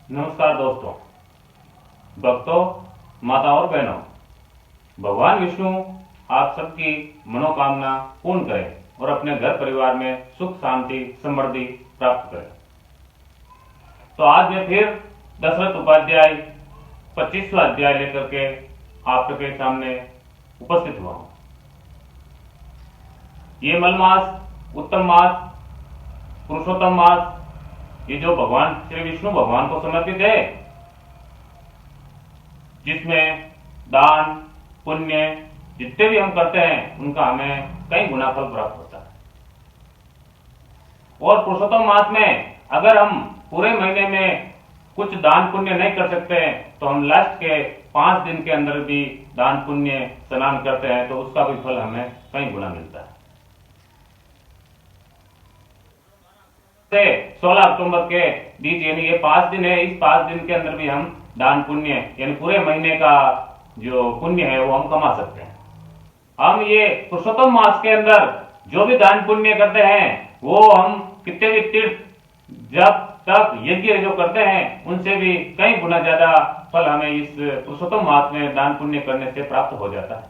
नमस्कार दोस्तों, भक्तों, माताओं और बहनों। भगवान विष्णु आप सबकी मनोकामना पूर्ण करें और अपने घर परिवार में सुख शांति समृद्धि प्राप्त करें। तो आज मैं फिर दशरथ उपाध्याय 25वां अध्याय लेकर के आपके सामने उपस्थित हुआ हूं। ये मल मास, उत्तम मास, पुरुषोत्तम मास, ये जो भगवान श्री विष्णु भगवान को समर्पित है, जिसमें दान पुण्य जितने भी हम करते हैं उनका हमें कई गुना फल प्राप्त होता है। और पुरुषोत्तम मास में अगर हम पूरे महीने में कुछ दान पुण्य नहीं कर सकते हैं तो हम लास्ट के 5 दिन के अंदर भी दान पुण्य स्नान करते हैं तो उसका भी फल हमें कई गुना मिलता है। 16 अक्टूबर के बीच यानी ये 5 दिन है, इस 5 दिन के अंदर भी हम दान पुण्य यानी पूरे महीने का जो पुण्य है वो हम कमा सकते हैं। हम ये पुरुषोत्तम मास के अंदर जो भी दान पुण्य करते हैं वो हम कितने भी तीर्थ जब तक यज्ञ जो करते हैं उनसे भी कई गुना ज्यादा फल हमें इस पुरुषोत्तम मास में दान पुण्य करने से प्राप्त हो जाता है।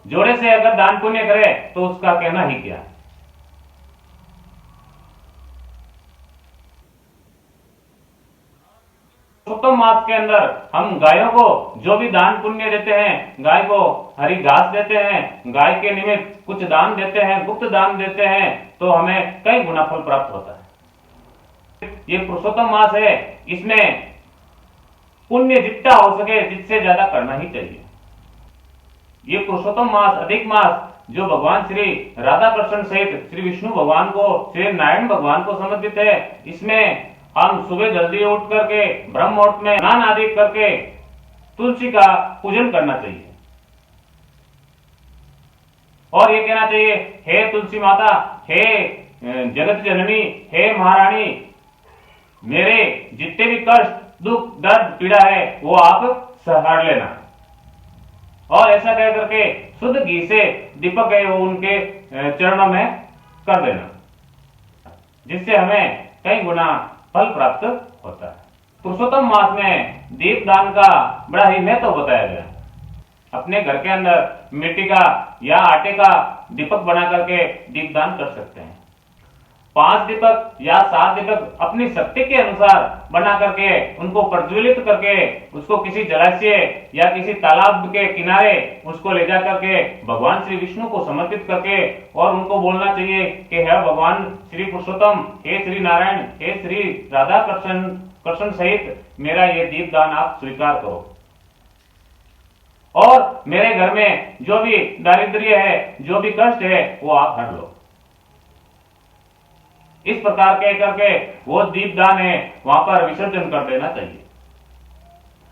जोड़े से अगर दान पुण्य करे तो उसका कहना ही क्या है। पुरुषोत्तम मास के अंदर हम गायों को जो भी दान पुण्य देते हैं, गाय को हरी घास देते हैं, गाय के निमित्त कुछ दान देते हैं, गुप्त दान देते हैं तो हमें कई गुना फल प्राप्त होता है। ये पुरुषोत्तम मास है, इसमें पुण्य जितना हो सके जिससे ज्यादा करना ही चाहिए। ये पुरुषोत्तम मास अधिक मास जो भगवान श्री राधा कृष्ण सहित श्री विष्णु भगवान को, श्री नारायण भगवान को समर्पित है। इसमें हम सुबह जल्दी उठ करके ब्रह्म मुहूर्त में स्नान आदि करके तुलसी का पूजन करना चाहिए और ये कहना चाहिए, हे तुलसी माता, हे जगत जननी, हे महारानी, मेरे जितने भी कष्ट दुख दर्द पीड़ा है वो आप सहार लेना। और ऐसा कह करके शुद्ध घी से दीपक है वो उनके चरणों में कर देना, जिससे हमें कई गुना फल प्राप्त होता है। पुरुषोत्तम मास में दीप दान का बड़ा ही महत्व बताया गया। अपने घर के अंदर मिट्टी का या आटे का दीपक बना करके दीप दान कर सकते हैं। 5 दीपक या 7 दीपक अपनी शक्ति के अनुसार बना करके उनको प्रज्वलित करके उसको किसी जलाशय या किसी तालाब के किनारे उसको ले जा करके भगवान श्री विष्णु को समर्पित करके और उनको बोलना चाहिए कि हे भगवान श्री पुरुषोत्तम, हे श्री नारायण, हे श्री राधा कृष्ण सहित मेरा ये दीप दान आप स्वीकार करो और मेरे घर में जो भी दारिद्र्य है, जो भी कष्ट है वो आप हर लो। इस प्रकार कह करके वो दीपदान है वहां पर विसर्जन कर देना चाहिए।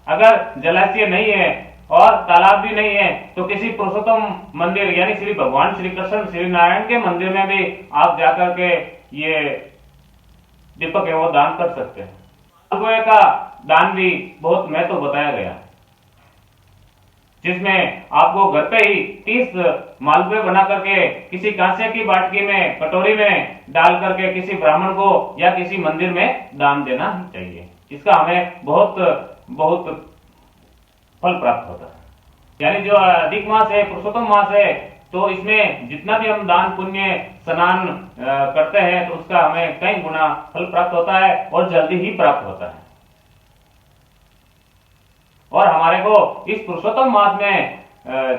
अगर जलाशय नहीं है और तालाब भी नहीं है तो किसी पुरुषोत्तम मंदिर यानी श्री भगवान श्री कृष्ण श्री नारायण के मंदिर में भी आप जाकर के ये दीपक है वो दान कर सकते हैं। मालपुए का दान भी बहुत महत्व बताया गया, जिसमें आपको घर पे ही 30 मालपुए बना करके किसी कांसे की बाटकी में, कटोरी में डाल करके किसी ब्राह्मण को या किसी मंदिर में दान देना चाहिए। इसका हमें बहुत बहुत फल प्राप्त होता है। यानी जो अधिक मास है, पुरुषोत्तम मास है, तो इसमें जितना भी हम दान पुण्य स्नान करते हैं तो उसका हमें कई गुना फल प्राप्त होता है और जल्दी ही प्राप्त होता है। और हमारे को इस पुरुषोत्तम मास में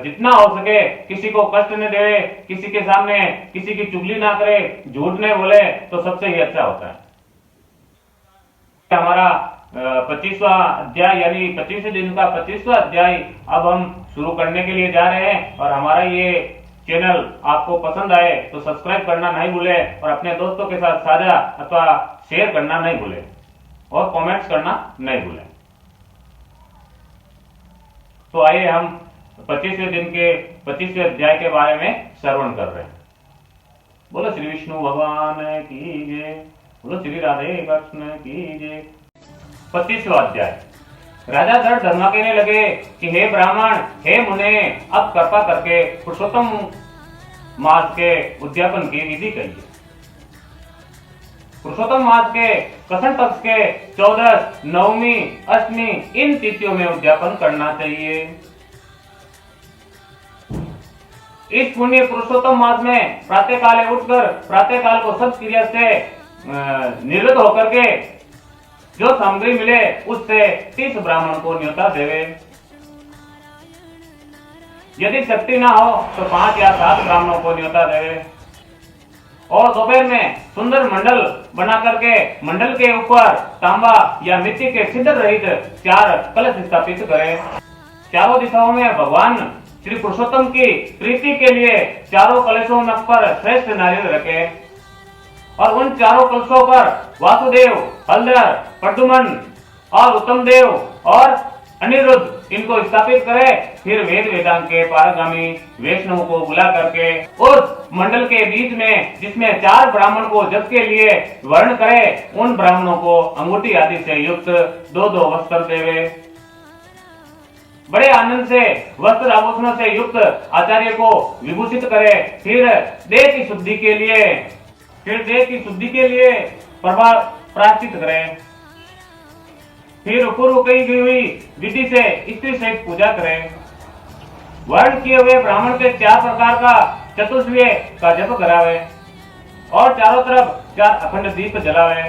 जितना हो सके किसी को कष्ट न दे, किसी के सामने किसी की चुगली ना करे, झूठ नहीं बोले तो सबसे ही अच्छा होता है। हमारा 25वां अध्याय यानी 25वें दिन का 25वां अध्याय अब हम शुरू करने के लिए जा रहे हैं। और हमारा ये चैनल आपको पसंद आए तो सब्सक्राइब करना नहीं भूले और अपने दोस्तों के साथ साझा अथवा शेयर करना नहीं भूले और कमेंट्स करना नहीं भूले। तो आइए हम 25वें दिन के 25वें अध्याय के बारे में श्रवण कर रहे हैं। बोलो श्री विष्णु भगवान की जय, बोलो श्री राधे कृष्ण की जय। 25वां अध्याय। राजा धर्मा कहने लगे कि हे ब्राह्मण, हे मुने, अब कृपा करके पुरुषोत्तम मास के उद्यापन की विधि कहिए। पुरुषोत्तम मास के कृष्ण पक्ष के 14, नवमी, अष्टमी इन तिथियों में उद्यापन करना चाहिए। इस पुण्य पुरुषोत्तम मास में प्रातः काले उठकर प्रातः काल को सब क्रिया से निवृत्त होकर के जो सामग्री मिले उससे 30 ब्राह्मण को न्योता देवे। यदि शक्ति ना हो तो 5 या 7 ब्राह्मणों को न्योता देवे। और दोपहर में सुंदर मंडल बना करके मंडल के ऊपर तांबा या मिट्टी के छिद्र रहित 4 कलश स्थापित करें। चारों दिशाओं में भगवान श्री पुरुषोत्तम की प्रीति के लिए चारों कलशों में पर श्रेष्ठ नारियल रखे और उन चारों कलशों पर वासुदेव, हलधर, प्रद्युमन और उत्तम देव और अनिरुद्ध इनको स्थापित करे। फिर वेद वेदांत के पारगामी वैष्णव को बुला करके उस मंडल के बीच में जिसमें 4 ब्राह्मण को जप के लिए वर्ण करे, उन ब्राह्मणों को अंगूठी आदि से युक्त 2-2 वस्त्र देवे। बड़े आनंद से वस्त्र आभूषणों से युक्त आचार्य को विभूषित करे। फिर देह की शुद्धि के लिए प्रायश्चित करें। फिर पूर्व कही गई हुई विधि से स्त्री सहित पूजा करें। वर्ण किए हुए ब्राह्मण के 4 प्रकार का चतुर्श्वेय का जप करावे और चारों तरफ 4 अखंड दीप जलावे।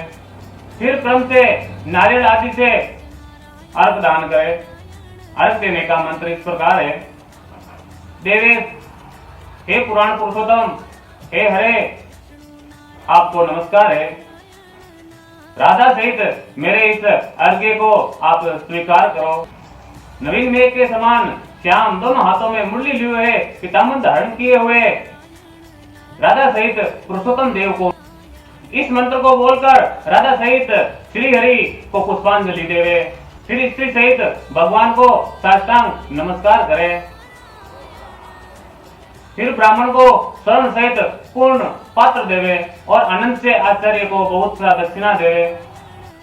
फिर क्रम से नारियल आदि से अर्घ दान करे। अर्घ देने का मंत्र इस प्रकार है। देवेश, हे पुराण पुरुषोत्तम, हे हरे, आपको नमस्कार है। राधा सहित मेरे इस अर्घ्य को आप स्वीकार करो। नवीन मेघ के समान श्याम दोनों हाथों में मुरली लिए हुए पीताम्बर धारण किए हुए राधा सहित पुरुषोत्तम देव को इस मंत्र को बोलकर राधा सहित श्री हरि को पुष्पांजलि देवे। फिर स्त्री सहित भगवान को साष्टांग नमस्कार करें। फिर ब्राह्मण को स्वर्ण सहित पूर्ण पात्र देवे और आनंद से आचार्य को बहुत सा दक्षिणा देवे।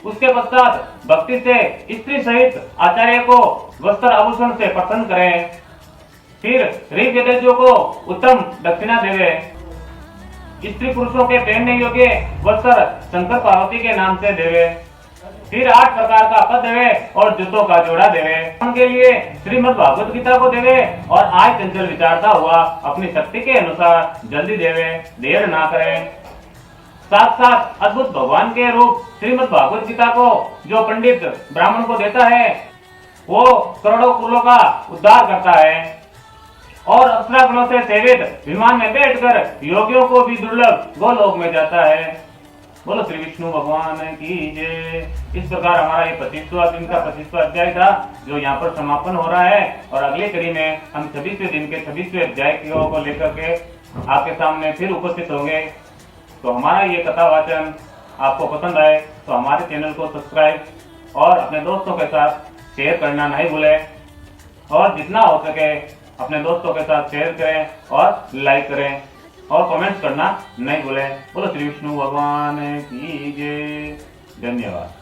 उसके पश्चात भक्ति से स्त्री सहित आचार्य को वस्त्र आभूषण से प्रसन्न करें। फिर ऋग्वेदियों को उत्तम दक्षिणा देवे। स्त्री पुरुषों के पहनने योग्य वस्त्र शंकर पार्वती के नाम से देवे। फिर 8 प्रकार का पद देवे और जूतों का जोड़ा देवे। उनके लिए श्रीमद् भागवत गीता को देवे और आज चंचल विचारता हुआ अपनी शक्ति के अनुसार जल्दी देवे, देर ना करें। साथ अद्भुत भगवान के रूप श्रीमद् भागवत गीता को जो पंडित ब्राह्मण को देता है वो करोड़ों कुलों का उद्धार करता है और अप्सरा गणों से सेवित विमान में बैठकर योगियों को भी दुर्लभ गोलोक में जाता है। बोलो श्री विष्णु भगवान की जय। इस प्रकार हमारा ये 25वां दिन का 25वां अध्याय था जो यहाँ पर समापन हो रहा है और अगली कड़ी में हम 26वें दिन के 26वें अध्याय को लेकर के आपके सामने फिर उपस्थित होंगे। तो हमारा ये कथा वाचन आपको पसंद आए तो हमारे चैनल को सब्सक्राइब और अपने दोस्तों के साथ शेयर करना नहीं भूलें और जितना हो सके अपने दोस्तों के साथ शेयर करें और लाइक करें और कमेंट्स करना नहीं भूलें। बोलो श्री विष्णु भगवान की जय। धन्यवाद।